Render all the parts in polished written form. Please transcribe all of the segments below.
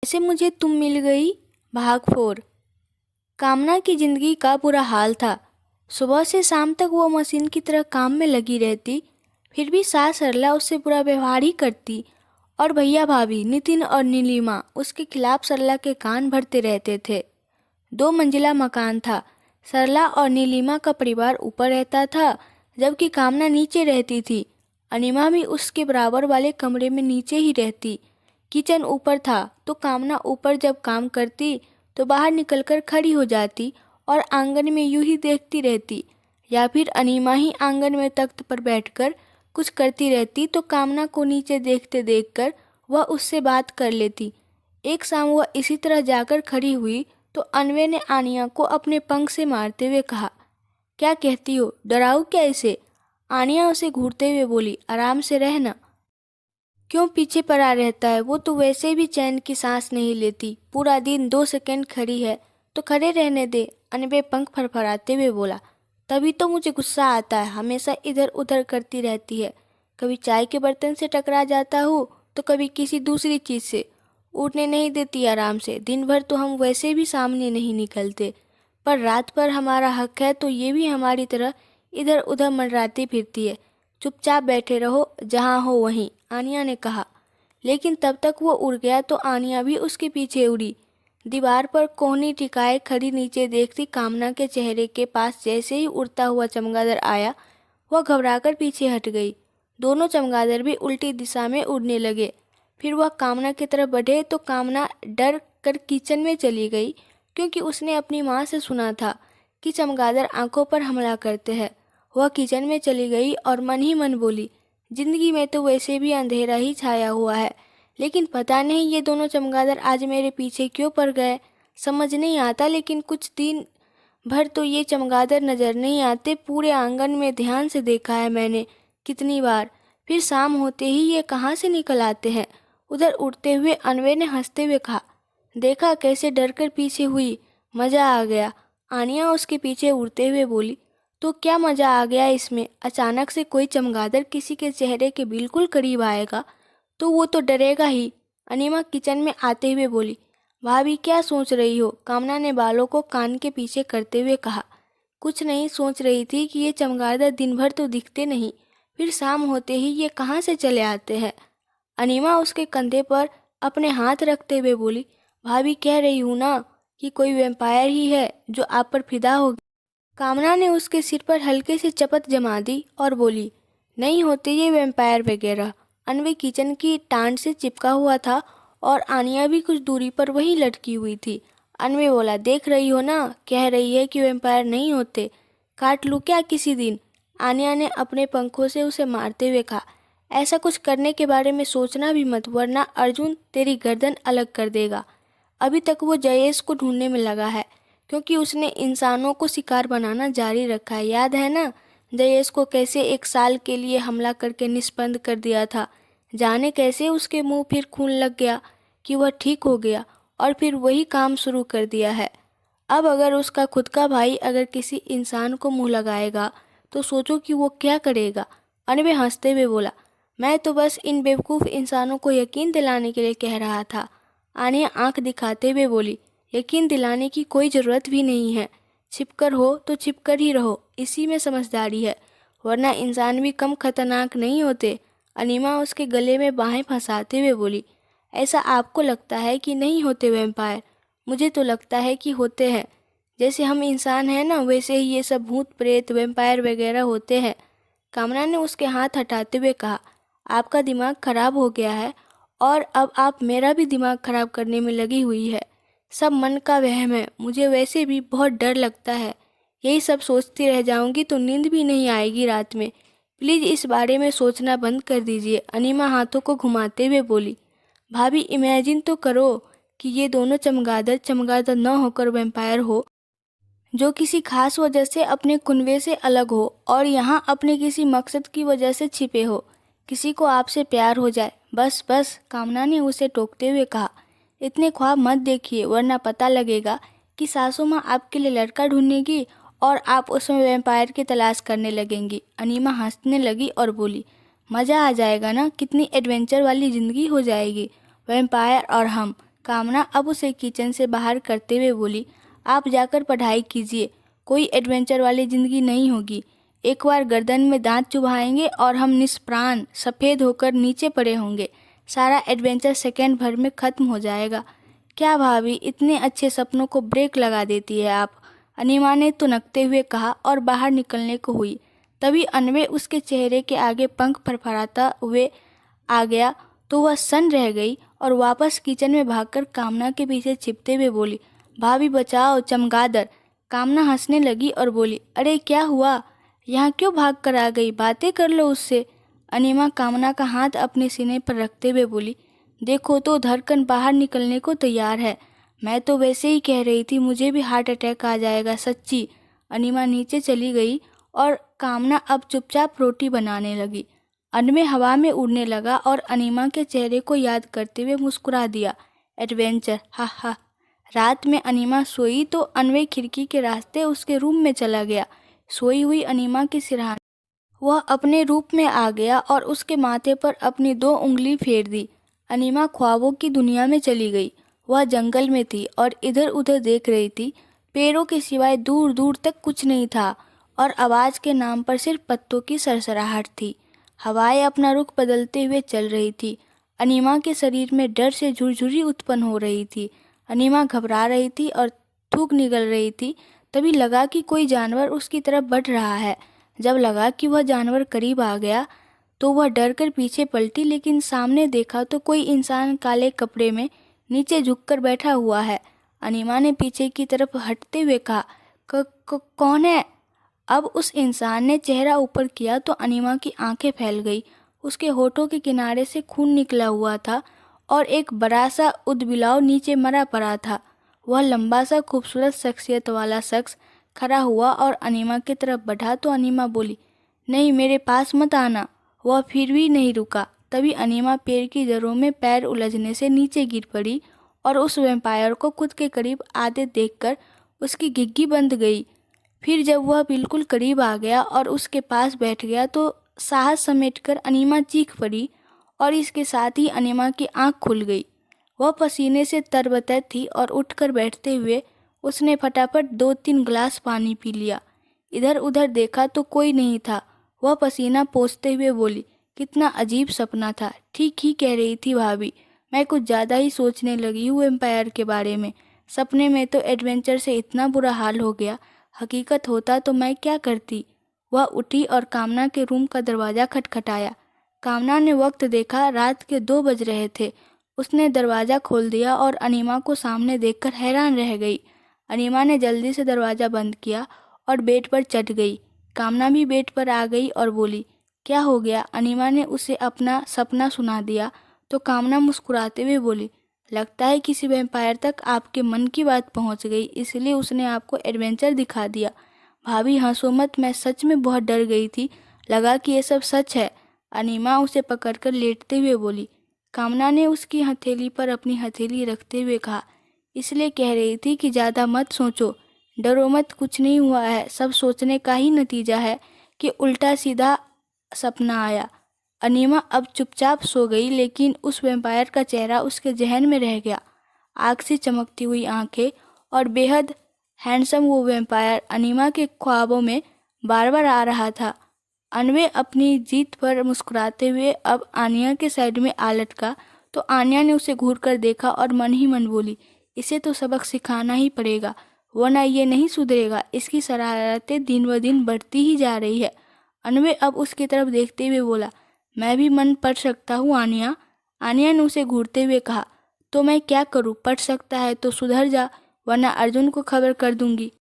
ऐसे मुझे तुम मिल गई। भाग 4। कामना की जिंदगी का बुरा हाल था। सुबह से शाम तक वो मशीन की तरह काम में लगी रहती, फिर भी सास सरला उससे बुरा व्यवहार ही करती और भैया भाभी नितिन और नीलिमा उसके खिलाफ सरला के कान भरते रहते थे। 2 मंजिला मकान था। सरला और नीलिमा का परिवार ऊपर रहता था, जबकि कामना नीचे रहती थी। अनिमा भी उसके बराबर वाले कमरे में नीचे ही रहती। किचन ऊपर था, तो कामना ऊपर जब काम करती तो बाहर निकलकर खड़ी हो जाती और आंगन में यूं ही देखती रहती, या फिर अनिमा ही आंगन में तख्त पर बैठकर कुछ करती रहती तो कामना को नीचे देखते देखकर वह उससे बात कर लेती। एक शाम वह इसी तरह जाकर खड़ी हुई तो अनवे ने आनिया को अपने पंख से मारते हुए कहा, क्या कहती हो, डराऊं क्या इसे? आनिया उसे घूरते हुए बोली, आराम से रहना। क्यों पीछे पड़ा रहता है? वो तो वैसे भी चैन की सांस नहीं लेती। पूरा दिन 2 सेकंड खड़ी है तो खड़े रहने दे। अनबे पंख फड़फड़ाते हुए बोला, तभी तो मुझे गुस्सा आता है। हमेशा इधर उधर करती रहती है। कभी चाय के बर्तन से टकरा जाता हूँ तो कभी किसी दूसरी चीज से। उठने नहीं देती आराम से। दिन भर तो हम वैसे भी सामने नहीं निकलते, पर रात पर हमारा हक है तो ये भी हमारी तरह इधर उधर मंडराती फिरती है। चुपचाप बैठे रहो, जहाँ हो वहीं, आनिया ने कहा। लेकिन तब तक वो उड़ गया तो आनिया भी उसके पीछे उड़ी। दीवार पर कोहनी टिकाए खड़ी नीचे देखती कामना के चेहरे के पास जैसे ही उड़ता हुआ चमगादड़ आया, वह घबराकर पीछे हट गई। दोनों चमगादड़ भी उल्टी दिशा में उड़ने लगे। फिर वह कामना की तरफ बढ़े तो कामना डर कर किचन में चली गई, क्योंकि उसने अपनी माँ से सुना था कि चमगादड़ आंखों पर हमला करते हैं। वह किचन में चली गई और मन ही मन बोली, जिंदगी में तो वैसे भी अंधेरा ही छाया हुआ है, लेकिन पता नहीं ये दोनों चमगादड़ आज मेरे पीछे क्यों पड़ गए। समझ नहीं आता, लेकिन कुछ दिन भर तो ये चमगादड़ नजर नहीं आते। पूरे आंगन में ध्यान से देखा है मैंने कितनी बार, फिर शाम होते ही ये कहाँ से निकल आते हैं। उधर उड़ते हुए अनवे ने हंसते हुए कहा, देखा कैसे डरकर पीछे हुई, मजा आ गया। आनिया उसके पीछे उड़ते हुए बोली, तो क्या मजा आ गया इसमें? अचानक से कोई चमगादड़ किसी के चेहरे के बिल्कुल करीब आएगा तो वो तो डरेगा ही। अनिमा किचन में आते हुए बोली, भाभी क्या सोच रही हो? कामना ने बालों को कान के पीछे करते हुए कहा, कुछ नहीं, सोच रही थी कि ये चमगादड़ दिन भर तो दिखते नहीं, फिर शाम होते ही ये कहाँ से चले आते हैं। अनिमा उसके कंधे पर अपने हाथ रखते हुए बोली, भाभी कह रही हूँ ना कि कोई वैम्पायर ही है जो आप पर फिदा हो। कामना ने उसके सिर पर हल्के से चपत जमा दी और बोली, नहीं होते ये वैम्पायर वगैरह। अनवे किचन की टांड से चिपका हुआ था और आनिया भी कुछ दूरी पर वहीं लटकी हुई थी। अनवे बोला, देख रही हो ना, कह रही है कि वैम्पायर नहीं होते। काट लूँ क्या किसी दिन? आनिया ने अपने पंखों से उसे मारते हुए कहा, ऐसा कुछ करने के बारे में सोचना भी मत, वरना अर्जुन तेरी गर्दन अलग कर देगा। अभी तक वो जयेश को ढूंढने में लगा है, क्योंकि उसने इंसानों को शिकार बनाना जारी रखा है। याद है ना जयेश को कैसे 1 साल के लिए हमला करके निष्पन्द कर दिया था। जाने कैसे उसके मुंह फिर खून लग गया कि वह ठीक हो गया और फिर वही काम शुरू कर दिया है। अब अगर उसका खुद का भाई अगर किसी इंसान को मुंह लगाएगा तो सोचो कि वो क्या करेगा। अनबे हंसते हुए बोला, मैं तो बस इन बेवकूफ़ इंसानों को यकीन दिलाने के लिए कह रहा था। आनिया आंख दिखाते हुए बोली, यकीन दिलाने की कोई ज़रूरत भी नहीं है। छिपकर हो तो छिपकर ही रहो, इसी में समझदारी है, वरना इंसान भी कम खतरनाक नहीं होते। अनीमा उसके गले में बाहें फंसाते हुए बोली, ऐसा आपको लगता है कि नहीं होते वैम्पायर? मुझे तो लगता है कि होते हैं। जैसे हम इंसान हैं ना, वैसे ही ये सब भूत प्रेत वैम्पायर वगैरह होते हैं। कामना ने उसके हाथ हटाते हुए कहा, आपका दिमाग खराब हो गया है और अब आप मेरा भी दिमाग खराब करने में लगी हुई है। सब मन का वहम है। मुझे वैसे भी बहुत डर लगता है। यही सब सोचती रह जाऊंगी तो नींद भी नहीं आएगी रात में। प्लीज़ इस बारे में सोचना बंद कर दीजिए। अनीमा हाथों को घुमाते हुए बोली, भाभी इमेजिन तो करो कि ये दोनों चमगादड़ चमगादड़ न होकर वैम्पायर हो, जो किसी खास वजह से अपने कुनबे से अलग हो और यहाँ अपने किसी मकसद की वजह से छिपे हो। किसी को आपसे प्यार हो जाए। बस बस, कामना ने उसे टोकते हुए कहा, इतने ख्वाब मत देखिए, वरना पता लगेगा कि सासू माँ आपके लिए लड़का ढूंढेगी और आप उसमें वैम्पायर की तलाश करने लगेंगी। अनीमा हंसने लगी और बोली, मज़ा आ जाएगा ना, कितनी एडवेंचर वाली ज़िंदगी हो जाएगी। वैम्पायर और हम कामना अब उसे किचन से बाहर करते हुए बोली, आप जाकर पढ़ाई कीजिए, कोई एडवेंचर वाली ज़िंदगी नहीं होगी। एक बार गर्दन में दांत चुभाएंगे और हम निष्प्राण सफ़ेद होकर नीचे पड़े होंगे। सारा एडवेंचर सेकंड भर में ख़त्म हो जाएगा। क्या भाभी, इतने अच्छे सपनों को ब्रेक लगा देती है आप, अनिमा ने तुनकते हुए कहा और बाहर निकलने को हुई। तभी अनवे उसके चेहरे के आगे पंख फड़फड़ाता हुए आ गया तो वह सन्न रह गई और वापस किचन में भागकर कामना के पीछे छिपते हुए बोली, भाभी बचाओ, चमगादड़। कामना हंसने लगी और बोली, अरे क्या हुआ, यहाँ क्यों भाग कर आ गई, बातें कर लो उससे। अनिमा कामना का हाथ अपने सीने पर रखते हुए बोली, देखो तो धड़कन बाहर निकलने को तैयार है। मैं तो वैसे ही कह रही थी मुझे भी हार्ट अटैक आ जाएगा, सच्ची। अनिमा नीचे चली गई और कामना अब चुपचाप रोटी बनाने लगी। अनवे हवा में उड़ने लगा और अनिमा के चेहरे को याद करते हुए मुस्कुरा दिया। एडवेंचर, हा हा। रात में अनिमा सोई तो अनवे खिड़की के रास्ते उसके रूम में चला गया। सोई हुई अनिमा की सिरहाने वह अपने रूप में आ गया और उसके माथे पर अपनी 2 उंगली फेर दी। अनिमा ख्वाबों की दुनिया में चली गई। वह जंगल में थी और इधर उधर देख रही थी। पेड़ों के सिवाय दूर दूर तक कुछ नहीं था और आवाज़ के नाम पर सिर्फ पत्तों की सरसराहट थी। हवाएं अपना रुख बदलते हुए चल रही थी। अनिमा के शरीर में डर से झुरझुरी उत्पन्न हो रही थी। अनिमा घबरा रही थी और थूक निकल रही थी। तभी लगा कि कोई जानवर उसकी तरफ बढ़ रहा है। जब लगा कि वह जानवर करीब आ गया तो वह डरकर पीछे पलटी, लेकिन सामने देखा तो कोई इंसान काले कपड़े में नीचे झुककर बैठा हुआ है। अनिमा ने पीछे की तरफ हटते हुए कहा, कौन है? अब उस इंसान ने चेहरा ऊपर किया तो अनिमा की आंखें फैल गई। उसके होठों के किनारे से खून निकला हुआ था और एक बड़ा सा उदबिलाव नीचे मरा पड़ा था। वह लंबा सा खूबसूरत शख्सियत वाला शख्स खड़ा हुआ और अनिमा की तरफ बढ़ा तो अनिमा बोली, नहीं, मेरे पास मत आना। वह फिर भी नहीं रुका। तभी अनिमा पेड़ की जड़ों में पैर उलझने से नीचे गिर पड़ी और उस वैम्पायर को खुद के करीब आते देखकर उसकी घिघी बंद गई। फिर जब वह बिल्कुल करीब आ गया और उसके पास बैठ गया तो साहस समेटकर अनिमा चीख पड़ी और इसके साथ ही अनिमा की आंख खुल गई। वह पसीने से तरबतर थी और उठकर बैठते हुए उसने फटाफट 2-3 गिलास पानी पी लिया। इधर उधर देखा तो कोई नहीं था। वह पसीना पोंछते हुए बोली, कितना अजीब सपना था। ठीक ही कह रही थी भाभी, मैं कुछ ज़्यादा ही सोचने लगी हूँ एम्पायर के बारे में। सपने में तो एडवेंचर से इतना बुरा हाल हो गया, हकीकत होता तो मैं क्या करती। वह उठी और कामना के रूम का दरवाज़ा खटखटाया। कामना ने वक्त देखा, रात के 2 बज रहे थे। उसने दरवाज़ा खोल दिया और अनिमा को सामने देखकर हैरान रह गई। अनिमा ने जल्दी से दरवाज़ा बंद किया और बेड पर चढ़ गई। कामना भी बेड पर आ गई और बोली, क्या हो गया? अनिमा ने उसे अपना सपना सुना दिया तो कामना मुस्कुराते हुए बोली, लगता है किसी वैम्पायर तक आपके मन की बात पहुंच गई, इसलिए उसने आपको एडवेंचर दिखा दिया। भाभी हंसो मत, मैं सच में बहुत डर गई थी, लगा कि ये सब सच है। अनिमा उसे पकड़कर लेटते हुए बोली। कामना ने उसकी हथेली पर अपनी हथेली रखते हुए कहा, इसलिए कह रही थी कि ज़्यादा मत सोचो, डरो मत, कुछ नहीं हुआ है, सब सोचने का ही नतीजा है कि उल्टा सीधा सपना आया। अनिमा अब चुपचाप सो गई, लेकिन उस वैम्पायर का चेहरा उसके जहन में रह गया। आग से चमकती हुई आंखें और बेहद हैंडसम वो वैम्पायर अनिमा के ख्वाबों में बार बार आ रहा था। अनवे अपनी जीत पर मुस्कुराते हुए अब आनिया के साइड में आ लटका तो आनिया ने उसे घूर कर देखा और मन ही मन बोली, इसे तो सबक सिखाना ही पड़ेगा, वरना ये नहीं सुधरेगा। इसकी शरारतें दिन ब दिन बढ़ती ही जा रही है। अनवे अब उसकी तरफ देखते हुए बोला, मैं भी मन पढ़ सकता हूँ आनिया। आनिया ने उसे घूरते हुए कहा, तो मैं क्या करूँ? पढ़ सकता है तो सुधर जा, वरना अर्जुन को खबर कर दूंगी।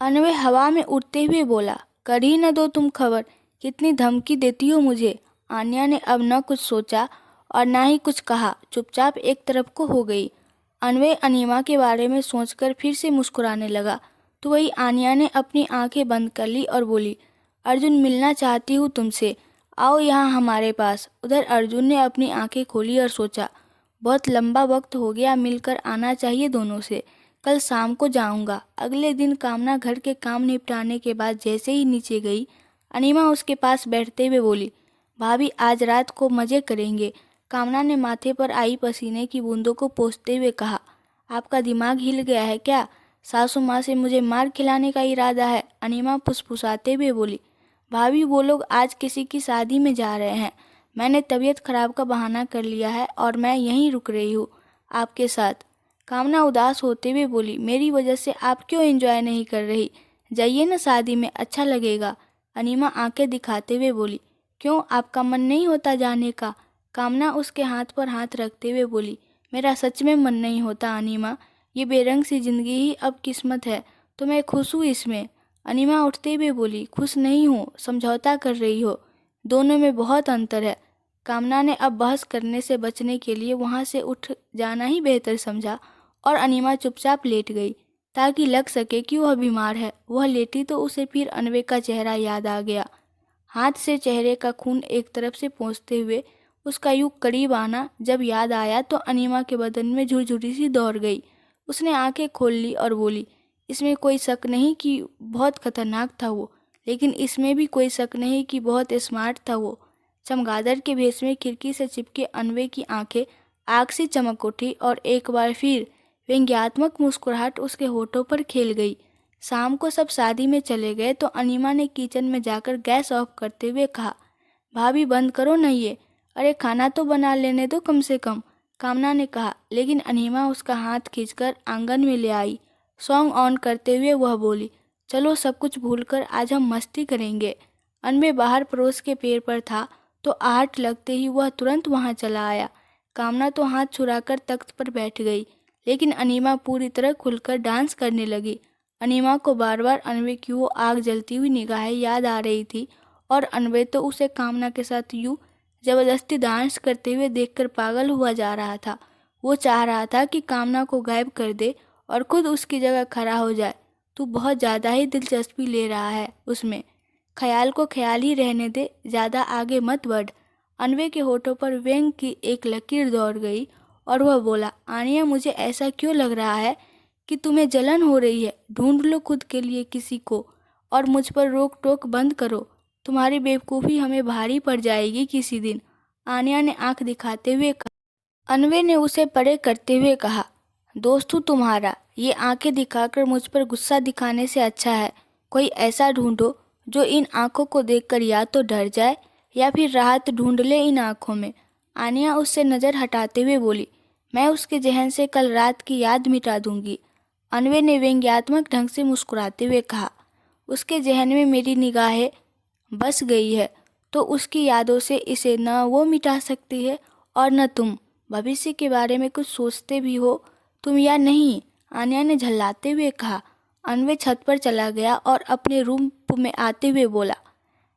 अनवे हवा में उड़ते हुए बोला, कर ही न दो तुम खबर, कितनी धमकी देती हो मुझे। आनिया ने अब न कुछ सोचा और ना ही कुछ कहा, चुपचाप एक तरफ को हो गई। अनवे अनिमा के बारे में सोचकर फिर से मुस्कुराने लगा तो वही आनिया ने अपनी आंखें बंद कर ली और बोली, अर्जुन मिलना चाहती हूँ तुमसे, आओ यहाँ हमारे पास। उधर अर्जुन ने अपनी आंखें खोली और सोचा, बहुत लंबा वक्त हो गया, मिलकर आना चाहिए दोनों से। कल शाम को जाऊंगा। अगले दिन कामना घर के काम निपटाने के बाद जैसे ही नीचे गई, अनिमा उसके पास बैठते हुए बोली, भाभी आज रात को मज़े करेंगे। कामना ने माथे पर आई पसीने की बूंदों को पोंछते हुए कहा, आपका दिमाग हिल गया है क्या? सासू माँ से मुझे मार खिलाने का इरादा है? अनिमा फुसफुसाते हुए बोली। भाभी, वो लोग आज किसी की शादी में जा रहे हैं। मैंने तबीयत खराब का बहाना कर लिया है और मैं यहीं रुक रही हूँ आपके साथ। कामना उदास होते हुए बोली, मेरी वजह से आप क्यों एंजॉय नहीं कर रही? जाइए ना शादी में, अच्छा लगेगा। अनिमा आंखें दिखाते हुए बोली, क्यों, आपका मन नहीं होता जाने का? कामना उसके हाथ पर हाथ रखते हुए बोली, मेरा सच में मन नहीं होता अनिमा। ये बेरंग सी जिंदगी ही अब किस्मत है, तो मैं खुश हूँ इसमें। अनिमा उठते हुए बोली, खुश नहीं हूँ, समझौता कर रही हो। दोनों में बहुत अंतर है। कामना ने अब बहस करने से बचने के लिए वहाँ से उठ जाना ही बेहतर समझा और अनिमा चुपचाप लेट गई ताकि लग सके कि वह बीमार है। वह लेटी तो उसे फिर अनवे का चेहरा याद आ गया। हाथ से चेहरे का खून एक तरफ से पोंछते हुए उसका यूं करीब आना जब याद आया तो अनिमा के बदन में झुरझुरी सी दौड़ गई। उसने आंखें खोल ली और बोली, इसमें कोई शक नहीं कि बहुत खतरनाक था वो, लेकिन इसमें भी कोई शक नहीं कि बहुत स्मार्ट था वो। चमगादड़ के भेष में खिड़की से चिपके अनवे की आंखें आग से चमक उठी और एक बार फिर व्यंग्यात्मक मुस्कुराहट उसके होठों पर खेल गई। शाम को सब शादी में चले गए तो अनिमा ने किचन में जाकर गैस ऑफ करते हुए कहा, भाभी बंद करो ना ये, अरे खाना तो बना लेने दो कम से कम। कामना ने कहा, लेकिन अनिमा उसका हाथ खींचकर आंगन में ले आई। सॉन्ग ऑन करते हुए वह बोली, चलो सब कुछ भूलकर आज हम मस्ती करेंगे। अनवे बाहर पड़ोस के पेड़ पर था तो आहट लगते ही वह तुरंत वहां चला आया। कामना तो हाथ छुड़ाकर तख्त पर बैठ गई, लेकिन अनिमा पूरी तरह खुलकर डांस करने लगी। अनिमा को बार बार अनवे की वो आग जलती हुई निगाहें याद आ रही थी और अनवे तो उसे कामना के साथ यूं जबरदस्ती डांस करते हुए देखकर पागल हुआ जा रहा था। वो चाह रहा था कि कामना को गायब कर दे और खुद उसकी जगह खड़ा हो जाए। तू बहुत ज़्यादा ही दिलचस्पी ले रहा है उसमें, ख्याल को ख्याल ही रहने दे, ज़्यादा आगे मत बढ़। अनवे के होठों पर व्यंग की एक लकीर दौड़ गई और वह बोला, आनिया, मुझे ऐसा क्यों लग रहा है कि तुम्हें जलन हो रही है? ढूंढ लो खुद के लिए किसी को और मुझ पर रोक टोक बंद करो। तुम्हारी बेवकूफ़ी हमें भारी पड़ जाएगी किसी दिन। आनिया ने आंख दिखाते हुए कहा। अनवे ने उसे परे करते हुए कहा, दोस्त हूँ तुम्हारा, ये आंखें दिखाकर मुझ पर गुस्सा दिखाने से अच्छा है कोई ऐसा ढूंढो जो इन आंखों को देखकर या तो डर जाए या फिर राहत ढूंढ ले इन आंखों में। आनिया उससे नज़र हटाते हुए बोली, मैं उसके जहन से कल रात की याद मिटा दूंगी। अनवे ने व्यंग्यात्मक ढंग से मुस्कुराते हुए कहा, उसके जहन में मेरी निगाहें बस गई है तो उसकी यादों से इसे न वो मिटा सकती है और न तुम। भविष्य के बारे में कुछ सोचते भी हो तुम या नहीं? आनिया ने झल्लाते हुए कहा। अनवे छत पर चला गया और अपने रूम में आते हुए बोला,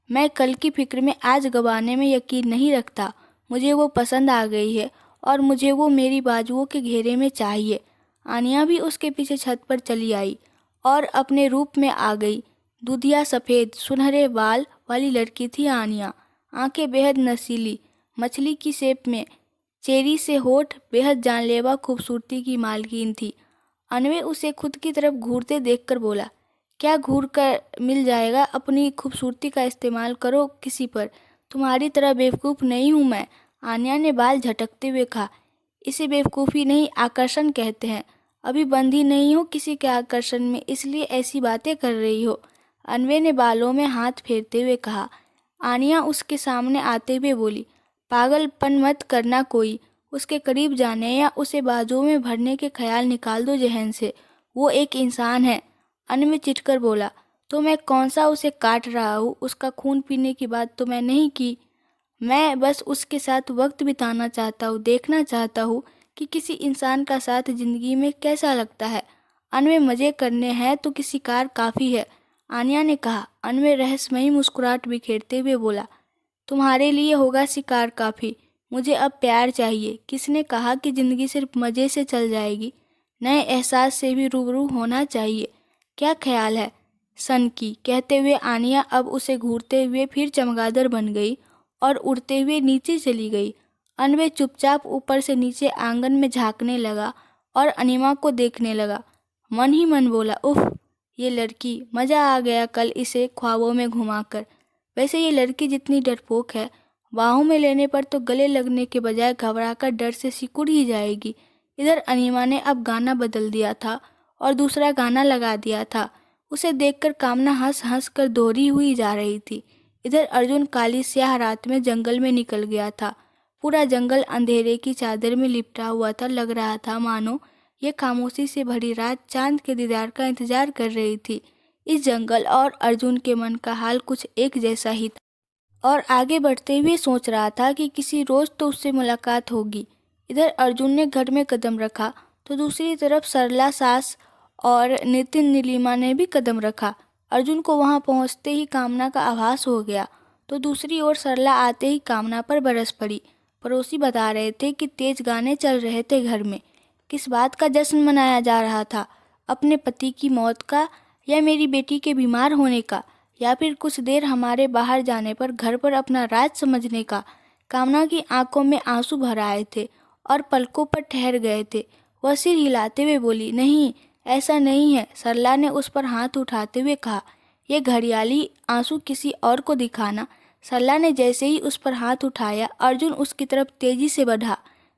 मैं कल की फिक्र में आज गंवाने में यकीन नहीं रखता। मुझे वो पसंद आ गई है और मुझे वो मेरी बाजुओं के घेरे में चाहिए। आनिया भी उसके पीछे छत पर चली आई और अपने रूप में आ गई। दूधिया सफ़ेद सुनहरे बाल वाली लड़की थी आनिया, आंखें बेहद नसीली, मछली की शेप में, चेरी से होठ, बेहद जानलेवा खूबसूरती की मालकिन थी। अनवे उसे खुद की तरफ घूरते देखकर बोला, क्या घूर कर मिल जाएगा? अपनी खूबसूरती का इस्तेमाल करो किसी पर, तुम्हारी तरह बेवकूफ़ नहीं हूँ मैं। आनिया ने बाल झटकते हुए कहा, इसे बेवकूफ़ी नहीं, आकर्षण कहते हैं। अभी बंधी नहीं हो किसी के आकर्षण में, इसलिए ऐसी बातें कर रही हो। अनवे ने बालों में हाथ फेरते हुए कहा। आनिया उसके सामने आते हुए बोली, पागलपन मत करना कोई, उसके करीब जाने या उसे बाजुओं में भरने के ख्याल निकाल दो जहन से। वो एक इंसान है। अनवे चिढ़कर बोला, तो मैं कौन सा उसे काट रहा हूँ? उसका खून पीने की बात तो मैं नहीं की। मैं बस उसके साथ वक्त बिताना चाहता हूँ, देखना चाहता हूँ कि किसी इंसान का साथ ज़िंदगी में कैसा लगता है। अनवे मज़े करने हैं तो किसी कार काफ़ी है, आनिया ने कहा। अनवे रहस्यमयी मुस्कुराहट बिखेरते हुए बोला, तुम्हारे लिए होगा शिकार काफ़ी, मुझे अब प्यार चाहिए। किसने कहा कि ज़िंदगी सिर्फ मज़े से चल जाएगी? नए एहसास से भी रूबरू होना चाहिए। क्या ख्याल है? सन की कहते हुए आनिया अब उसे घूरते हुए फिर चमगादड़ बन गई और उड़ते हुए नीचे चली गई। अनवे चुपचाप ऊपर से नीचे आंगन में झांकने लगा और अनिमा को देखने लगा। मन ही मन बोला, उफ, ये लड़की, मज़ा आ गया कल इसे ख्वाबों में घुमाकर। वैसे ये लड़की जितनी डरपोक है बाहों में लेने पर तो गले लगने के बजाय घबराकर डर से सिकुड़ ही जाएगी। इधर अनीमा ने अब गाना बदल दिया था और दूसरा गाना लगा दिया था। उसे देखकर कामना हंस हंस कर दोहरी हुई जा रही थी। इधर अर्जुन काली स्याह रात में जंगल में निकल गया था। पूरा जंगल अंधेरे की चादर में लिपटा हुआ था। लग रहा था मानो ये खामोशी से भरी रात चांद के दीदार का इंतजार कर रही थी। इस जंगल और अर्जुन के मन का हाल कुछ एक जैसा ही था और आगे बढ़ते हुए सोच रहा था कि किसी रोज तो उससे मुलाकात होगी। इधर अर्जुन ने घर में कदम रखा तो दूसरी तरफ सरला सास और नितिन नीलिमा ने भी कदम रखा। अर्जुन को वहां पहुंचते ही कामना का आभास हो गया तो दूसरी ओर सरला आते ही कामना पर बरस पड़ी। पड़ोसी बता रहे थे कि तेज गाने चल रहे थे घर में। किस बात का जश्न मनाया जा रहा था? अपने पति की मौत का, या मेरी बेटी के बीमार होने का, या फिर कुछ देर हमारे बाहर जाने पर घर पर अपना राज समझने का? कामना की आंखों में आंसू भर आए थे और पलकों पर ठहर गए थे। वह सिर हिलाते हुए बोली, नहीं, ऐसा नहीं है। सरला ने उस पर हाथ उठाते हुए कहा, यह घड़ियाली आंसू किसी और को दिखाना। सरला ने जैसे ही उस पर हाथ उठाया, अर्जुन उसकी तरफ तेजी से बढ़ा,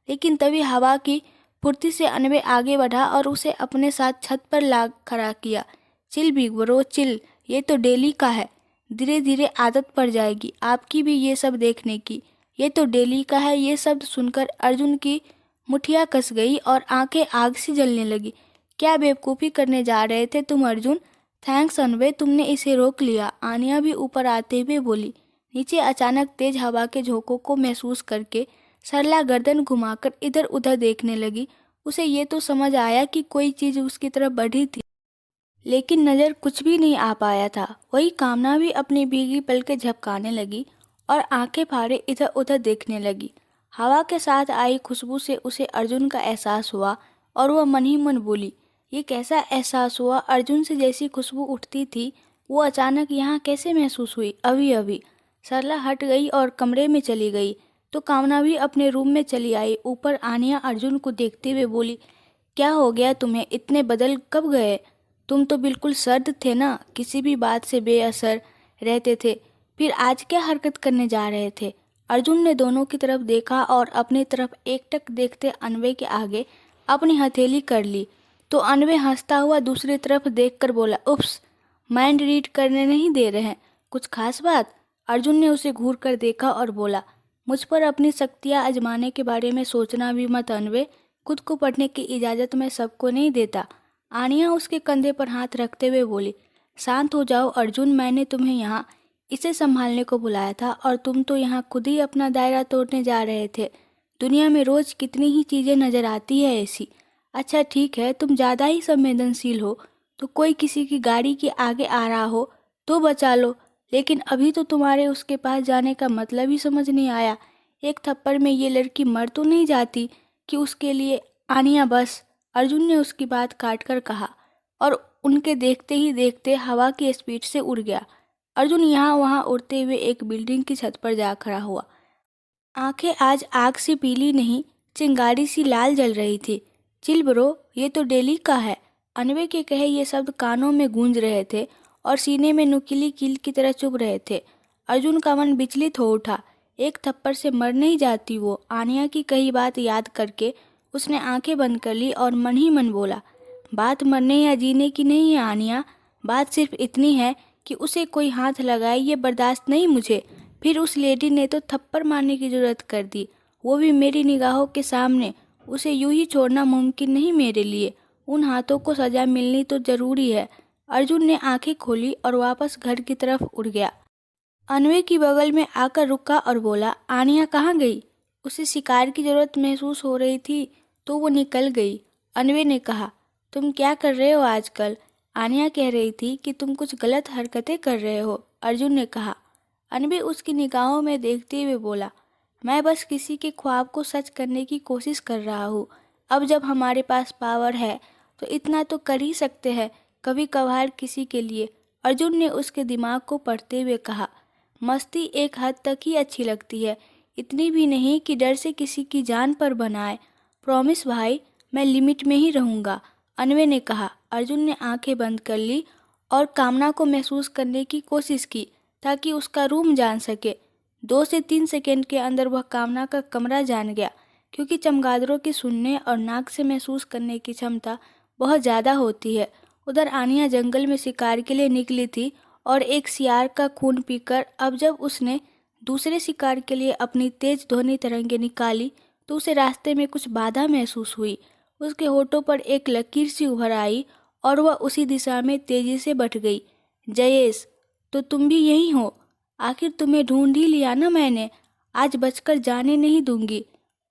लेकिन तभी हवा की फुर्ती से अनबे आगे बढ़ा और उसे अपने साथ छत पर ला खड़ा किया। चिल बिग ब्रो चिल, ये तो डेली का है। धीरे धीरे आदत पड़ जाएगी आपकी भी ये सब देखने की। ये तो डेली का है। ये शब्द सुनकर अर्जुन की मुठिया कस गई और आंखें आग से जलने लगी। क्या बेवकूफ़ी करने जा रहे थे तुम अर्जुन? थैंक्स अनवे, तुमने इसे रोक लिया। आनिया भी ऊपर आते हुए बोली। नीचे अचानक तेज हवा के झोंकों को महसूस करके सरला गर्दन घुमाकर इधर उधर देखने लगी। उसे ये तो समझ आया कि कोई चीज़ उसकी तरफ बढ़ी थी, लेकिन नज़र कुछ भी नहीं आ पाया था। वही कामना भी अपनी भीगी पलकें झपकाने लगी और आंखें फाड़े इधर उधर देखने लगी। हवा के साथ आई खुशबू से उसे अर्जुन का एहसास हुआ और वह मन ही मन बोली, ये कैसा एहसास हुआ? अर्जुन से जैसी खुशबू उठती थी वो अचानक यहाँ कैसे महसूस हुई? अभी अभी। सरला हट गई और कमरे में चली गई तो कामना भी अपने रूम में चली आई। ऊपर आनिया अर्जुन को देखते हुए बोली, क्या हो गया तुम्हें? इतने बदल कब गए? तुम तो बिल्कुल सर्द थे ना, किसी भी बात से बेअसर रहते थे, फिर आज क्या हरकत करने जा रहे थे? अर्जुन ने दोनों की तरफ देखा और अपनी तरफ एकटक देखते अनवे के आगे अपनी हथेली कर ली तो अनवे हंसता हुआ दूसरी तरफ देखकर बोला, उप्स, माइंड रीड करने नहीं दे रहे हैं? कुछ खास बात? अर्जुन ने उसे घूर कर देखा और बोला, मुझ पर अपनी शक्तियाँ आजमाने के बारे में सोचना भी मत अनवे। खुद को पढ़ने की इजाज़त मैं सबको नहीं देता। आनिया उसके कंधे पर हाथ रखते हुए बोली, शांत हो जाओ अर्जुन, मैंने तुम्हें यहाँ इसे संभालने को बुलाया था और तुम तो यहाँ खुद ही अपना दायरा तोड़ने जा रहे थे। दुनिया में रोज़ कितनी ही चीज़ें नज़र आती है ऐसी। अच्छा ठीक है, तुम ज़्यादा ही संवेदनशील हो तो कोई किसी की गाड़ी के आगे आ रहा हो तो बचा लो, लेकिन अभी तो तुम्हारे उसके पास जाने का मतलब ही समझ नहीं आया। एक थप्पड़ में ये लड़की मर तो नहीं जाती कि उसके लिए? आनिया बस, अर्जुन ने उसकी बात काट कर कहा और उनके देखते ही देखते हवा की स्पीड से उड़ गया। अर्जुन यहाँ वहाँ उड़ते हुए एक बिल्डिंग की छत पर जा खड़ा हुआ। आंखें आज आग सी पीली नहीं, चिंगारी सी लाल जल रही थी। चिल ब्रो, ये तो डेली का है। अनवे के कहे ये शब्द कानों में गूंज रहे थे और सीने में नुकीली कील की तरह चुभ रहे थे। अर्जुन का मन विचलित हो उठा। एक थप्पड़ से मर नहीं जाती वो। आनिया की कही बात याद करके उसने आंखें बंद कर ली और मन ही मन बोला, बात मरने या जीने की नहीं है आनिया, बात सिर्फ इतनी है कि उसे कोई हाथ लगाए ये बर्दाश्त नहीं मुझे। फिर उस लेडी ने तो थप्पड़ मारने की जरूरत कर दी, वो भी मेरी निगाहों के सामने। उसे यूं ही छोड़ना मुमकिन नहीं मेरे लिए। उन हाथों को सजा मिलनी तो जरूरी है। अर्जुन ने आंखें खोली और वापस घर की तरफ उड़ गया। अनवे की बगल में आकर रुका और बोला, आनिया कहाँ गई? उसे शिकार की जरूरत महसूस हो रही थी तो वो निकल गई। अनवे ने कहा, तुम क्या कर रहे हो आजकल? आनिया कह रही थी कि तुम कुछ गलत हरकतें कर रहे हो, अर्जुन ने कहा। अनवे उसकी निगाहों में देखते हुए बोला, मैं बस किसी के ख्वाब को सच करने की कोशिश कर रहा हूँ। अब जब हमारे पास पावर है तो इतना तो कर ही सकते हैं, कभी कभार किसी के लिए। अर्जुन ने उसके दिमाग को पढ़ते हुए कहा, मस्ती एक हद तक ही अच्छी लगती है, इतनी भी नहीं कि डर से किसी की जान पर बनाए। प्रॉमिस भाई, मैं लिमिट में ही रहूँगा, अनवे ने कहा। अर्जुन ने आंखें बंद कर ली और कामना को महसूस करने की कोशिश की ताकि उसका रूम जान सके। 2 से 3 सेकंड के अंदर वह कामना का कमरा जान गया, क्योंकि चमगादड़ों की सुनने और नाक से महसूस करने की क्षमता बहुत ज़्यादा होती है। उधर आनिया जंगल में शिकार के लिए निकली थी और एक सियार का खून पीकर अब जब उसने दूसरे शिकार के लिए अपनी तेज ध्वनि तरंगे निकाली तो उसे रास्ते में कुछ बाधा महसूस हुई। उसके होठों पर एक लकीर सी उभर आई और वह उसी दिशा में तेजी से बढ़ गई। जयेश, तो तुम भी यही हो? आखिर तुम्हें ढूंढ ही लिया ना मैंने, आज बचकर जाने नहीं दूंगी।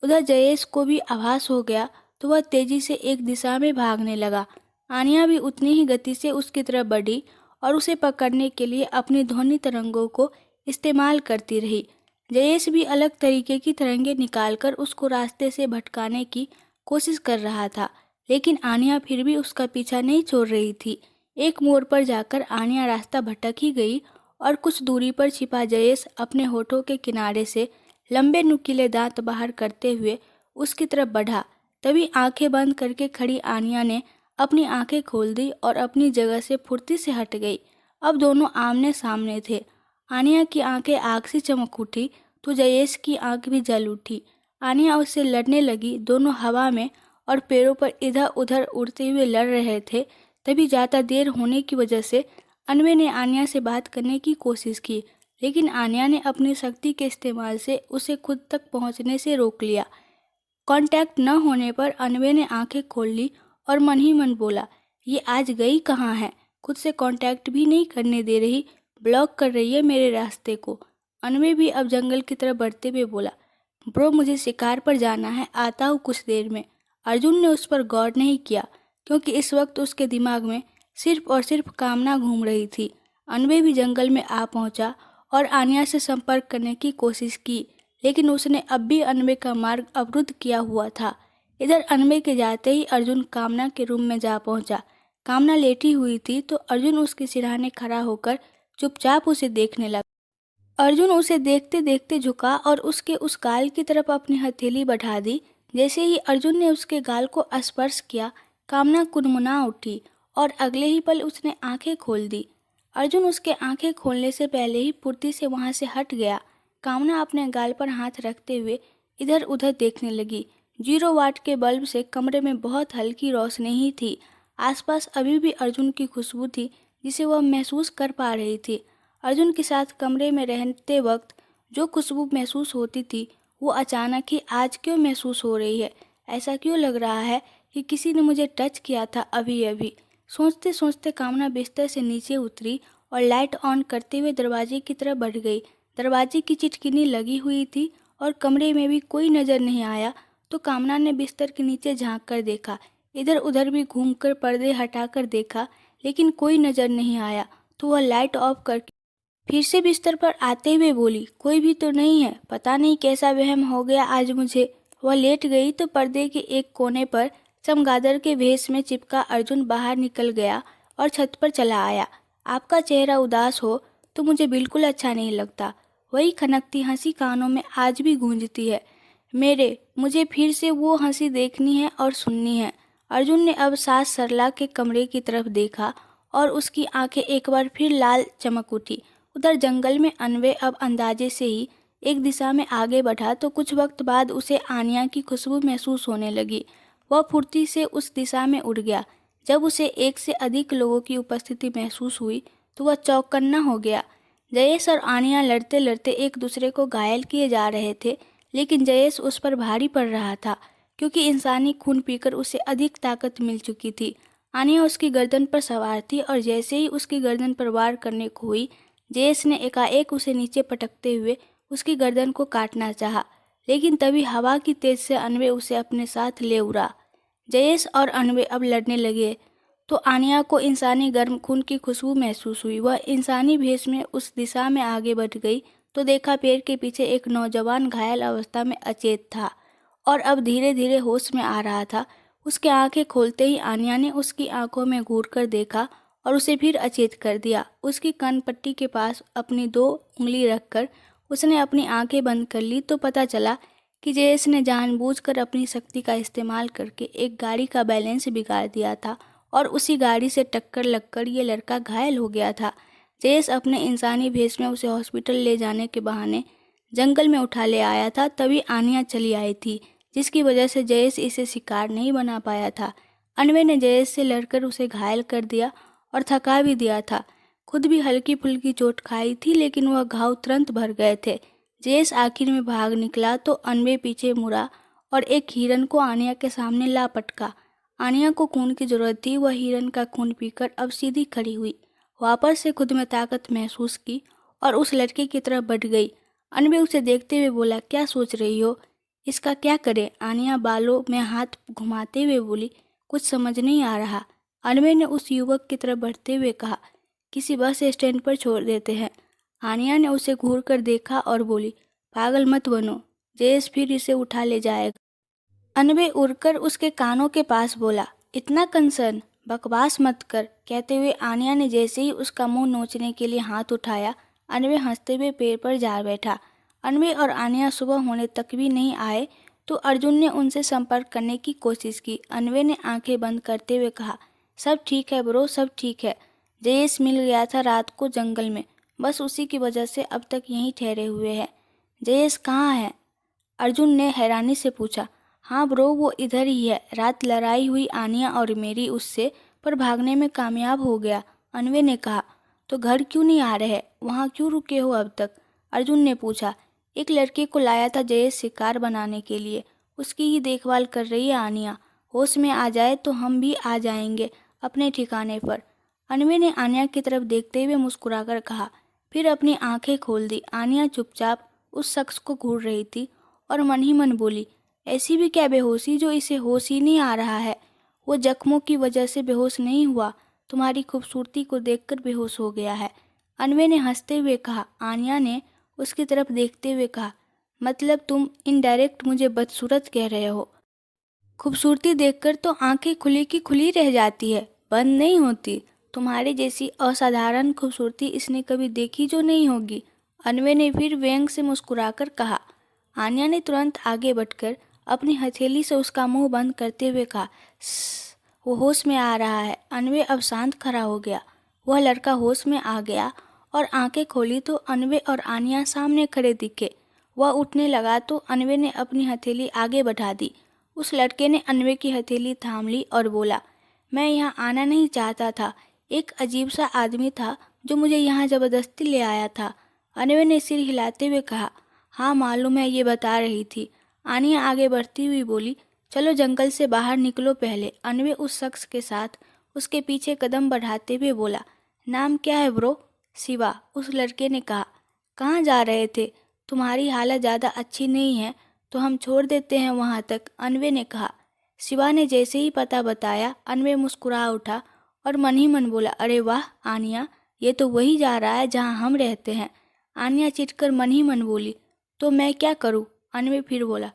उधर जयेश को भी आभास हो गया तो वह तेजी से एक दिशा में भागने लगा। आनिया भी उतनी ही गति से उसकी तरफ बढ़ी और उसे पकड़ने के लिए अपनी ध्वनि तरंगों को इस्तेमाल करती रही। जयेश भी अलग तरीके की तरंगे निकालकर उसको रास्ते से भटकाने की कोशिश कर रहा था, लेकिन आनिया फिर भी उसका पीछा नहीं छोड़ रही थी। एक मोड़ पर जाकर आनिया रास्ता भटक ही गई और कुछ दूरी पर छिपा जयेश अपने होठों के किनारे से लंबे नुकीले दांत बाहर करते हुए उसकी तरफ बढ़ा। तभी आंखें बंद करके खड़ी आनिया ने अपनी आंखें खोल दी और अपनी जगह से फुर्ती से हट गई। अब दोनों आमने सामने थे। आनिया की आंखें आग से चमक उठी तो जयेश की आंख भी जल उठी। आनिया उससे लड़ने लगी। दोनों हवा में और पैरों पर इधर उधर उड़ते हुए लड़ रहे थे। तभी ज़्यादा देर होने की वजह से अनवे ने आनिया से बात करने की कोशिश की, लेकिन आनिया ने अपनी शक्ति के इस्तेमाल से उसे खुद तक पहुंचने से रोक लिया। कांटेक्ट न होने पर अनवे ने आंखें खोल ली और मन ही मन बोला, ये आज गई कहाँ है? खुद से कांटेक्ट भी नहीं करने दे रही, ब्लॉक कर रही है मेरे रास्ते को। अनवे भी अब जंगल की तरफ बढ़ते हुए बोला, ब्रो मुझे शिकार पर जाना है, आता हूँ कुछ देर में। अर्जुन ने उस पर गौर नहीं किया, क्योंकि इस वक्त उसके दिमाग में सिर्फ और सिर्फ कामना घूम रही थी। अनवे भी जंगल में आ पहुंचा और आनिया से संपर्क करने की कोशिश की, लेकिन उसने अब भी अनवे का मार्ग अवरुद्ध किया हुआ था। इधर अनवे के जाते ही अर्जुन कामना के रूम में जा पहुंचा। कामना लेटी हुई थी तो अर्जुन उसके सिरहाने खड़ा होकर चुपचाप उसे देखने लगा। अर्जुन उसे देखते देखते झुका और उसके उस गाल की तरफ अपनी हथेली बढ़ा दी। जैसे ही अर्जुन ने उसके गाल को स्पर्श किया, कामना कुनमुना उठी और अगले ही पल उसने आंखें खोल दी। अर्जुन उसके आंखें खोलने से पहले ही फुर्ती से वहां से हट गया। कामना अपने गाल पर हाथ रखते हुए इधर उधर देखने लगी। 0 वाट के बल्ब से कमरे में बहुत हल्की रोशनी ही थी। आसपास अभी भी अर्जुन की खुशबू थी जिसे वह महसूस कर पा रही थी। अर्जुन के साथ कमरे में रहते वक्त जो खुशबू महसूस होती थी वो अचानक ही आज क्यों महसूस हो रही है? ऐसा क्यों लग रहा है कि किसी ने मुझे टच किया था अभी अभी? सोचते सोचते कामना बिस्तर से नीचे उतरी और लाइट ऑन करते हुए दरवाजे की तरफ बढ़ गई। दरवाजे की चिटकिनी लगी हुई थी और कमरे में भी कोई नज़र नहीं आया तो कामना ने बिस्तर के नीचे झांक कर देखा। इधर उधर भी घूमकर पर्दे हटाकर देखा, लेकिन कोई नज़र नहीं आया तो वह लाइट ऑफ करके फिर से बिस्तर पर आते हुए बोली, कोई भी तो नहीं है, पता नहीं कैसा वहम हो गया आज मुझे। वह लेट गई तो पर्दे के एक कोने पर चमगादड़ के भेष में चिपका अर्जुन बाहर निकल गया और छत पर चला आया। आपका चेहरा उदास हो तो मुझे बिल्कुल अच्छा नहीं लगता। वही खनकती हंसी कानों में आज भी गूंजती है। मुझे फिर से वो हंसी देखनी है और सुननी है। अर्जुन ने अब सास सरला के कमरे की तरफ देखा और उसकी आंखें एक बार फिर लाल चमक उठी। उधर जंगल में अनवे अब अंदाजे से ही एक दिशा में आगे बढ़ा तो कुछ वक्त बाद उसे आनिया की खुशबू महसूस होने लगी। वह फुर्ती से उस दिशा में उड़ गया। जब उसे एक से अधिक लोगों की उपस्थिति महसूस हुई तो वह चौकन्ना हो गया। जयेश और आनिया लड़ते लड़ते एक दूसरे को घायल किए जा रहे थे, लेकिन जयेश उस पर भारी पड़ रहा था क्योंकि इंसानी खून पीकर उसे अधिक ताकत मिल चुकी थी। आनिया उसकी गर्दन पर सवार थी और जैसे ही उसकी गर्दन पर वार करने को हुई, जयेश ने एकाएक उसे नीचे पटकते हुए उसकी गर्दन को काटना चाहा, लेकिन तभी हवा की तेज से अनवे उसे अपने साथ ले उड़ा। जयेश और अनवे अब लड़ने लगे तो आनिया को इंसानी गर्म खून की खुशबू महसूस हुई। वह इंसानी भेष में उस दिशा में आगे बढ़ गई तो देखा पेड़ के पीछे एक नौजवान घायल अवस्था में अचेत था और अब धीरे धीरे होश में आ रहा था। उसके आंखें खोलते ही आनिया ने उसकी आंखों में घूरकर देखा और उसे फिर अचेत कर दिया। उसकी कनपट्टी के पास अपनी 2 उंगली रखकर उसने अपनी आंखें बंद कर ली तो पता चला कि जयेश ने जानबूझकर अपनी शक्ति का इस्तेमाल करके एक गाड़ी का बैलेंस बिगाड़ दिया था और उसी गाड़ी से टक्कर लगकर ये लड़का घायल हो गया था। जयेश अपने इंसानी भेष में उसे हॉस्पिटल ले जाने के बहाने जंगल में उठा ले आया था, तभी आनिया चली आई थी, जिसकी वजह से जयेश इसे शिकार नहीं बना पाया था। अनवे ने जयेश से लड़कर उसे घायल कर दिया और थका भी दिया था। खुद भी हल्की फुल्की चोट खाई थी, लेकिन वह घाव तुरंत भर गए थे। जयेश आखिर में भाग निकला तो अनवे पीछे मुड़ा और एक हिरन को आनिया के सामने ला पटका। आनिया को खून की जरूरत थी, वह हिरन का खून पीकर अब सीधी खड़ी हुई, वापस से खुद में ताकत महसूस की और उस लड़के की तरफ बढ़ गई। अनवे उसे देखते हुए बोला, क्या सोच रही हो? इसका क्या करें? आनिया बालों में हाथ घुमाते हुए बोली, कुछ समझ नहीं आ रहा। अनवे ने उस युवक की तरफ बढ़ते हुए कहा, किसी बस स्टैंड पर छोड़ देते हैं। आनिया ने उसे घूर कर देखा और बोली, पागल मत बनो, जयेश फिर इसे उठा ले जाएगा। अनवे उड़कर उसके कानों के पास बोला, इतना कंसर्न, बकवास मत कर। कहते हुए आनिया ने जैसे ही उसका मुंह नोचने के लिए हाथ उठाया, अनवे हंसते हुए पेड़ पर जा बैठा। अनवे और आनिया सुबह होने तक भी नहीं आए तो अर्जुन ने उनसे संपर्क करने की कोशिश की। अनवे ने आंखें बंद करते हुए कहा, सब ठीक है ब्रो, सब ठीक है। जयेश मिल गया था रात को जंगल में, बस उसी की वजह से अब तक यहीं ठहरे हुए हैं। जयेश कहाँ है? अर्जुन ने हैरानी से पूछा। हाँ ब्रो, वो इधर ही है। रात लड़ाई हुई आनिया और मेरी उससे, पर भागने में कामयाब हो गया। अनवे ने कहा। तो घर क्यों नहीं आ रहे? वहाँ क्यों रुके हो अब तक? अर्जुन ने पूछा। एक लड़के को लाया था जयेश शिकार बनाने के लिए, उसकी ही देखभाल कर रही है आनिया। होश में आ जाए तो हम भी आ जाएंगे अपने ठिकाने पर। अनवे ने आनिया की तरफ देखते हुए मुस्कुराकर कहा, फिर अपनी आंखें खोल दी। आनिया चुपचाप उस शख्स को घूर रही थी और मन ही मन बोली, ऐसी भी क्या बेहोशी जो इसे होश ही नहीं आ रहा है? वो जख्मों की वजह से बेहोश नहीं हुआ, तुम्हारी खूबसूरती को देखकर बेहोश हो गया है। अनवे ने हंसते हुए कहा। आनिया ने उसकी तरफ देखते हुए कहा, मतलब तुम इनडायरेक्ट मुझे बदसूरत कह रहे हो? खूबसूरती देखकर तो आंखें खुली की खुली रह जाती है, बंद नहीं होती। तुम्हारी जैसी असाधारण खूबसूरती इसने कभी देखी जो नहीं होगी। अनवे ने फिर व्यंग से मुस्कुराकर कहा। आनिया ने तुरंत आगे बढ़कर अपनी हथेली से उसका मुंह बंद करते हुए कहा, "स्स, वो होश में आ रहा है।" अनवे अब शांत खड़ा हो गया। वह लड़का होश में आ गया और आंखें खोली तो अनवे और आनिया सामने खड़े दिखे। वह उठने लगा तो अनवे ने अपनी हथेली आगे बढ़ा दी। उस लड़के ने अनवे की हथेली थाम ली और बोला, मैं यहाँ आना नहीं चाहता था। एक अजीब सा आदमी था जो मुझे यहाँ ज़बरदस्ती ले आया था। अनवे ने सिर हिलाते हुए कहा, हाँ मालूम है, ये बता रही थी। आनिया आगे बढ़ती हुई बोली, चलो जंगल से बाहर निकलो पहले। अनवे उस शख्स के साथ उसके पीछे कदम बढ़ाते हुए बोला, नाम क्या है ब्रो? शिवा, उस लड़के ने कहा। कहाँ जा रहे थे? तुम्हारी हालत ज़्यादा अच्छी नहीं है तो हम छोड़ देते हैं वहाँ तक, अनवे ने कहा। शिवा ने जैसे ही पता बताया, अनवे मुस्कुरा उठा और मन ही मन बोला, अरे वाह आनिया, ये तो वही जा रहा है जहाँ हम रहते हैं। आनिया चिढ़कर मन ही मन बोली, तो मैं क्या करूँ? अनवे फिर बोला,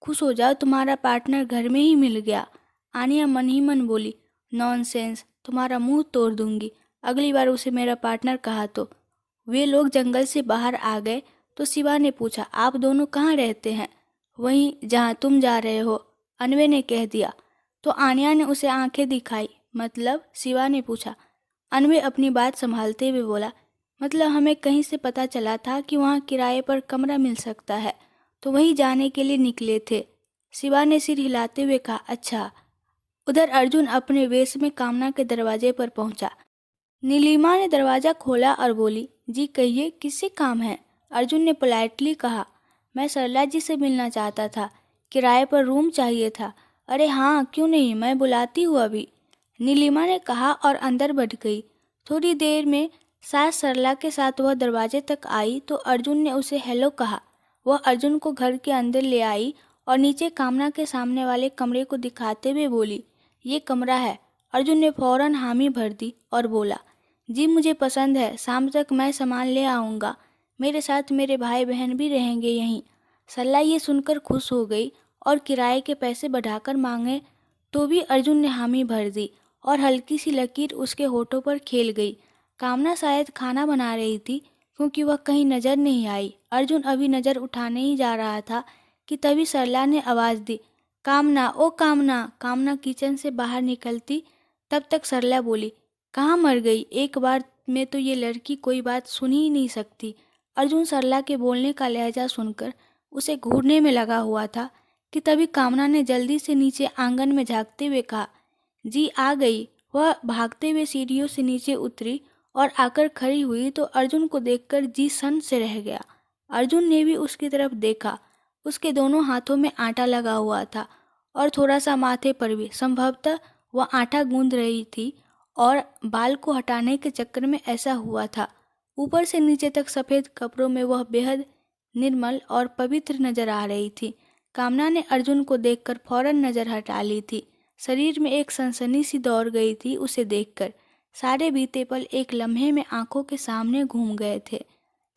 खुश हो जाओ, तुम्हारा पार्टनर घर में ही मिल गया। आनिया मन ही मन बोली, नॉनसेंस, तुम्हारा मुंह तोड़ दूंगी अगली बार उसे मेरा पार्टनर कहा तो। वे लोग जंगल से बाहर आ गए तो शिवा ने पूछा, आप दोनों कहाँ रहते हैं? वहीं जहाँ तुम जा रहे हो, अनवे ने कह दिया। तो आनिया ने उसे आंखें दिखाई। मतलब? शिवा ने पूछा। अनवे अपनी बात संभालते हुए बोला, मतलब हमें कहीं से पता चला था कि वहाँ किराए पर कमरा मिल सकता है, तो वहीं जाने के लिए निकले थे। शिवा ने सिर हिलाते हुए कहा, अच्छा। उधर अर्जुन अपने वेश में कामना के दरवाजे पर पहुंचा। नीलिमा ने दरवाज़ा खोला और बोली, जी कहिए, किससे काम है? अर्जुन ने पोलाइटली कहा, मैं सरला जी से मिलना चाहता था, किराए पर रूम चाहिए था। अरे हाँ, क्यों नहीं, मैं बुलाती हूँ अभी, नीलिमा ने कहा और अंदर बढ़ गई। थोड़ी देर में सास सरला के साथ वह दरवाजे तक आई तो अर्जुन ने उसे हेलो कहा। वह अर्जुन को घर के अंदर ले आई और नीचे कामना के सामने वाले कमरे को दिखाते हुए बोली, ये कमरा है। अर्जुन ने फौरन हामी भर दी और बोला, जी मुझे पसंद है, शाम तक मैं सामान ले आऊँगा, मेरे साथ मेरे भाई बहन भी रहेंगे यहीं। सरला ये सुनकर खुश हो गई और किराए के पैसे बढ़ाकर मांगे तो भी अर्जुन ने हामी भर दी और हल्की सी लकीर उसके होठों पर खेल गई। कामना शायद खाना बना रही थी क्योंकि वह कहीं नजर नहीं आई। अर्जुन अभी नज़र उठाने ही जा रहा था कि तभी सरला ने आवाज़ दी, कामना, ओ कामना। कामना किचन से बाहर निकलती तब तक सरला बोली, कहाँ मर गई? एक बार में तो ये लड़की कोई बात सुन ही नहीं सकती। अर्जुन सरला के बोलने का लहजा सुनकर उसे घूरने में लगा हुआ था कि तभी कामना ने जल्दी से नीचे आंगन में झांकते हुए कहा, जी आ गई। वह भागते हुए सीढ़ियों से नीचे उतरी और आकर खड़ी हुई तो अर्जुन को देखकर जी सन से रह गया। अर्जुन ने भी उसकी तरफ देखा। उसके दोनों हाथों में आटा लगा हुआ था और थोड़ा सा माथे पर भी। संभवतः वह आटा गूंद रही थी और बाल को हटाने के चक्कर में ऐसा हुआ था। ऊपर से नीचे तक सफ़ेद कपड़ों में वह बेहद निर्मल और पवित्र नजर आ रही थी। कामना ने अर्जुन को देखकर फौरन नजर हटा ली थी। शरीर में एक सनसनी सी दौड़ गई थी उसे देखकर। सारे बीते पल एक लम्हे में आंखों के सामने घूम गए थे।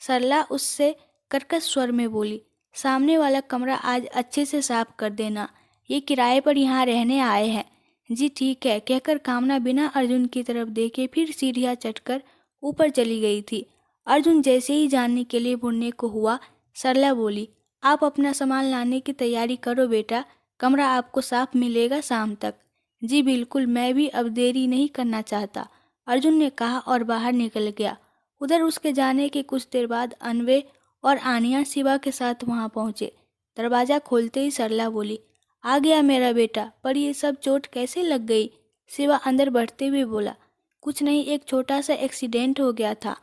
सरला उससे कर्कश स्वर में बोली, सामने वाला कमरा आज अच्छे से साफ कर देना, ये किराए पर यहाँ रहने आए हैं। जी ठीक है, कहकर कामना बिना अर्जुन की तरफ देखे फिर सीढ़ियाँ चढ़कर ऊपर चली गई थी। अर्जुन जैसे ही जानने के लिए मुड़ने को हुआ, सरला बोली, आप अपना सामान लाने की तैयारी करो बेटा, कमरा आपको साफ मिलेगा शाम तक। जी बिल्कुल, मैं भी अब देरी नहीं करना चाहता, अर्जुन ने कहा और बाहर निकल गया। उधर उसके जाने के कुछ देर बाद अनवे और आनिया शिवा के साथ वहां पहुंचे। दरवाज़ा खोलते ही सरला बोली, आ गया मेरा बेटा, पर ये सब चोट कैसे लग गई? शिवा अंदर बढ़ते हुए बोला, कुछ नहीं, एक छोटा सा एक्सीडेंट हो गया था।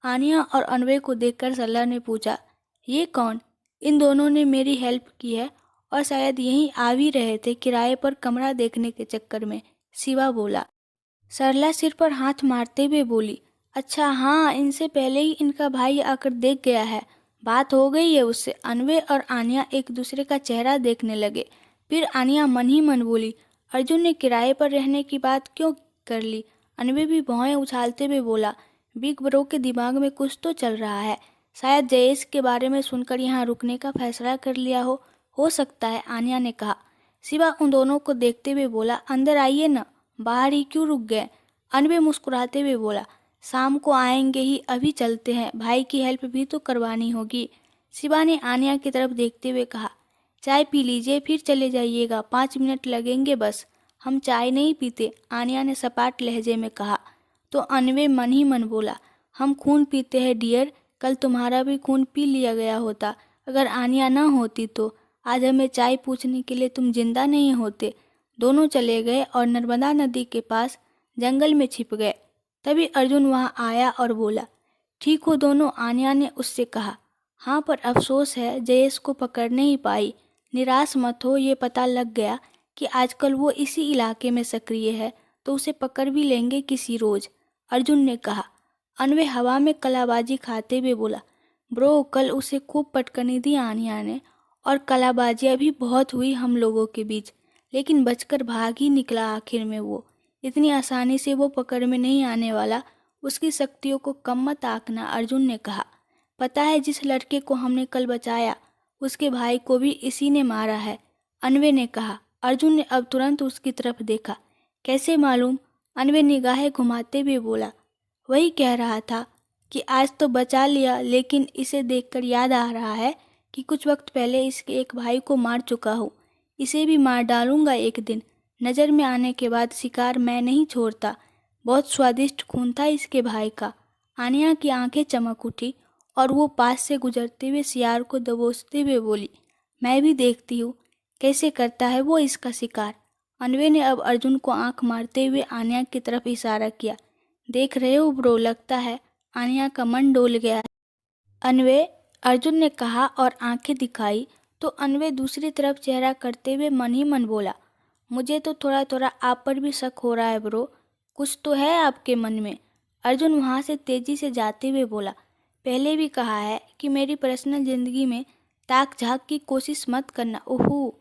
आनिया और अनवे को देखकर सरला ने पूछा, ये कौन? इन दोनों ने मेरी हेल्प की है और शायद यहीं आ भी रहे थे किराए पर कमरा देखने के चक्कर में, शिवा बोला। सरला सिर पर हाथ मारते हुए बोली, अच्छा हाँ, इनसे पहले ही इनका भाई आकर देख गया है, बात हो गई है उससे। अनवे और आनिया एक दूसरे का चेहरा देखने लगे। फिर आनिया मन ही मन बोली, अर्जुन ने किराए पर रहने की बात क्यों कर ली? अनवे भी भौहें उछालते हुए बोला, बिग ब्रो के दिमाग में कुछ तो चल रहा है, शायद जयेश के बारे में सुनकर यहाँ रुकने का फैसला कर लिया हो सकता है, आनिया ने कहा। शिवा उन दोनों को देखते हुए बोला, अंदर आइए न, बाहर ही क्यों रुक गए? अनवे मुस्कुराते हुए बोला, शाम को आएंगे ही, अभी चलते हैं, भाई की हेल्प भी तो करवानी होगी। शिवा ने आनिया की तरफ देखते हुए कहा, चाय पी लीजिए फिर चले जाइएगा, 5 मिनट लगेंगे बस। हम चाय नहीं पीते, आनिया ने सपाट लहजे में कहा। तो अनवे मन ही मन बोला, हम खून पीते हैं डियर, कल तुम्हारा भी खून पी लिया गया होता। अगर आनिया ना होती तो आज हमें चाय पूछने के लिए तुम जिंदा नहीं होते। दोनों चले गए और नर्मदा नदी के पास जंगल में छिप गए। तभी अर्जुन वहां आया और बोला, ठीक हो दोनों? आनिया ने उससे कहा, हाँ, पर अफसोस है जयेश को पकड़ नहीं पाई। निराश मत हो, ये पता लग गया कि आजकल वो इसी इलाके में सक्रिय है, तो उसे पकड़ भी लेंगे किसी रोज, अर्जुन ने कहा। अनवे हवा में कलाबाजी खाते हुए बोला, ब्रो कल उसे खूब पटकनी दी आनिया ने, और कलाबाजियाँ भी बहुत हुई हम लोगों के बीच, लेकिन बचकर भाग ही निकला आखिर में वो। इतनी आसानी से वो पकड़ में नहीं आने वाला, उसकी शक्तियों को कम मत आंकना, अर्जुन ने कहा। पता है जिस लड़के को हमने कल बचाया, उसके भाई को भी इसी ने मारा है, अनवे ने कहा। अर्जुन ने अब तुरंत उसकी तरफ देखा। कैसे मालूम? अनवे निगाहें घुमाते हुए बोला, वही कह रहा था कि आज तो बचा लिया, लेकिन इसे देखकर याद आ रहा है कि कुछ वक्त पहले इसके एक भाई को मार चुका हूँ। इसे भी मार डालूंगा एक दिन। नज़र में आने के बाद शिकार मैं नहीं छोड़ता। बहुत स्वादिष्ट खून था इसके भाई का। आनिया की आंखें चमक उठी और वो पास से गुजरते हुए सियार को दबोचते हुए बोली, मैं भी देखती हूँ कैसे करता है वो इसका शिकार। अनवे ने अब अर्जुन को आंख मारते हुए आनिया की तरफ इशारा किया। देख रहे हो ब्रो, लगता है आनिया का मन डोल गया है। अनवे, अर्जुन ने कहा और आंखें दिखाई तो अनवे दूसरी तरफ चेहरा करते हुए मन ही मन बोला, मुझे तो थोड़ा थोड़ा आप पर भी शक हो रहा है ब्रो, कुछ तो है आपके मन में। अर्जुन वहाँ से तेजी से जाते हुए बोला, पहले भी कहा है कि मेरी पर्सनल ज़िंदगी में ताक झाक की कोशिश मत करना। ओहो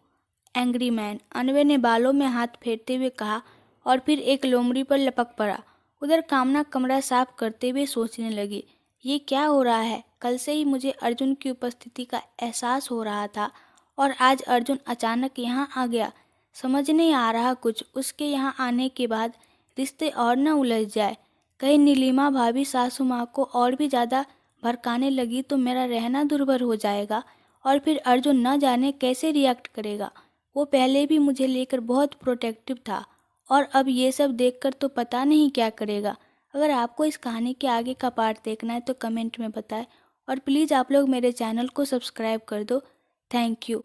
एंग्री मैन, अनवे ने बालों में हाथ फेरते हुए कहा और फिर एक लोमड़ी पर लपक पड़ा। उधर कामना कमरा साफ करते हुए सोचने लगी, ये क्या हो रहा है? कल से ही मुझे अर्जुन की उपस्थिति का एहसास हो रहा था और आज अर्जुन अचानक यहाँ आ गया। समझ नहीं आ रहा कुछ। उसके यहाँ आने के बाद रिश्ते और न उलझ जाए। कहीं नीलिमा भाभी सासू माँ को और भी ज़्यादा भड़काने लगी तो मेरा रहना दुर्भर हो जाएगा और फिर अर्जुन न जाने कैसे रिएक्ट करेगा। वो पहले भी मुझे लेकर बहुत प्रोटेक्टिव था और अब ये सब देखकर तो पता नहीं क्या करेगा। अगर आपको इस कहानी के आगे का पार्ट देखना है तो कमेंट में बताएं और प्लीज़ आप लोग मेरे चैनल को सब्सक्राइब कर दो। Thank you.